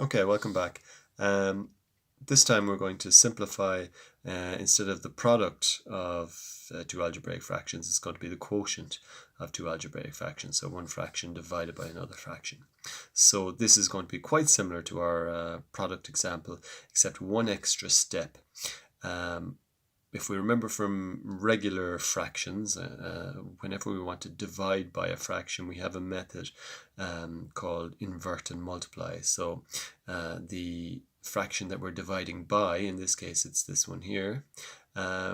Okay, welcome back. This time we're going to simplify, instead of the product of two algebraic fractions, it's going to be the quotient of two algebraic fractions, so one fraction divided by another fraction. So this is going to be quite similar to our product example, except one extra step. If we remember from regular fractions, whenever we want to divide by a fraction, we have a method called invert and multiply. So the fraction that we're dividing by, in this case it's this one here,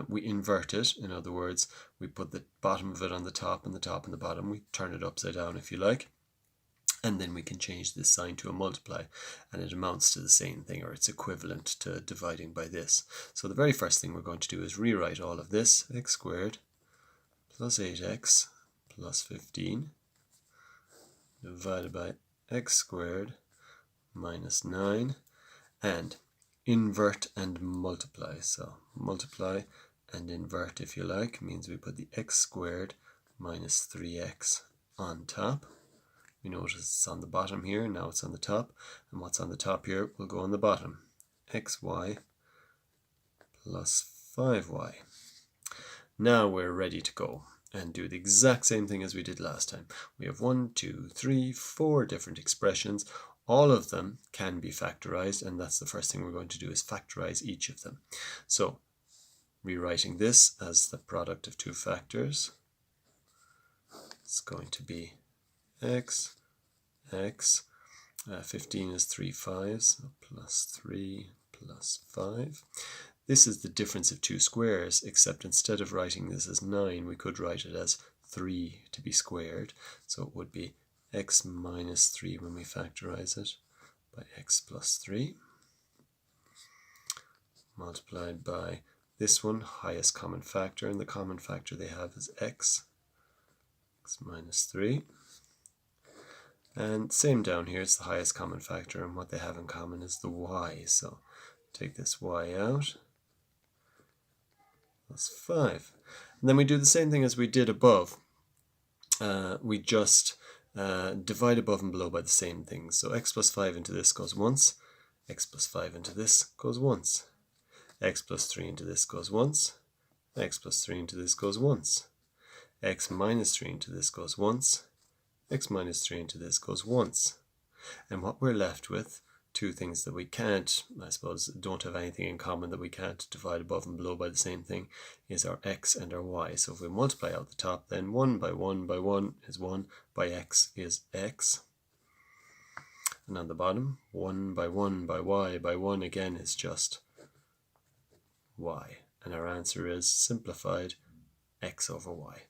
we invert it. In other words, we put the bottom of it on the top and the top on the bottom. We turn it upside down if you like. And then we can change this sign to a multiply, and it amounts to the same thing, or it's equivalent to dividing by this. So the very first thing we're going to do is rewrite all of this: x squared plus 8x plus 15 divided by x squared minus 9, and invert and multiply. So multiply and invert, if you like, means we put the x squared minus 3x on top. We notice it's on the bottom here, now it's on the top, and what's on the top here will go on the bottom. xy plus 5y. Now we're ready to go and do the exact same thing as we did last time. We have 1, 2, 3, 4 different expressions. All of them can be factorized, and that's the first thing we're going to do, is factorize each of them. So rewriting this as the product of two factors, it's going to be x, 15 is 3 5s, plus 3 plus 5. This is the difference of two squares, except instead of writing this as 9, we could write it as 3 to be squared. So it would be x minus 3 when we factorize it, by x plus 3, multiplied by this one, highest common factor, and the common factor they have is x minus 3. And same down here, it's the highest common factor, and what they have in common is the y. So take this y out, plus 5. And then we do the same thing as we did above. We just divide above and below by the same thing. So x plus 5 into this goes once, x plus 5 into this goes once, x plus 3 into this goes once, x plus 3 into this goes once, x minus 3 into this goes once, x minus 3 into this goes once. And what we're left with, two things that we can't, I suppose, don't have anything in common, that we can't divide above and below by the same thing, is our x and our y. So if we multiply out the top, then 1 by 1 by 1 is 1, by x is x. And on the bottom, 1 by 1 by y by 1 again is just y. And our answer is simplified x over y.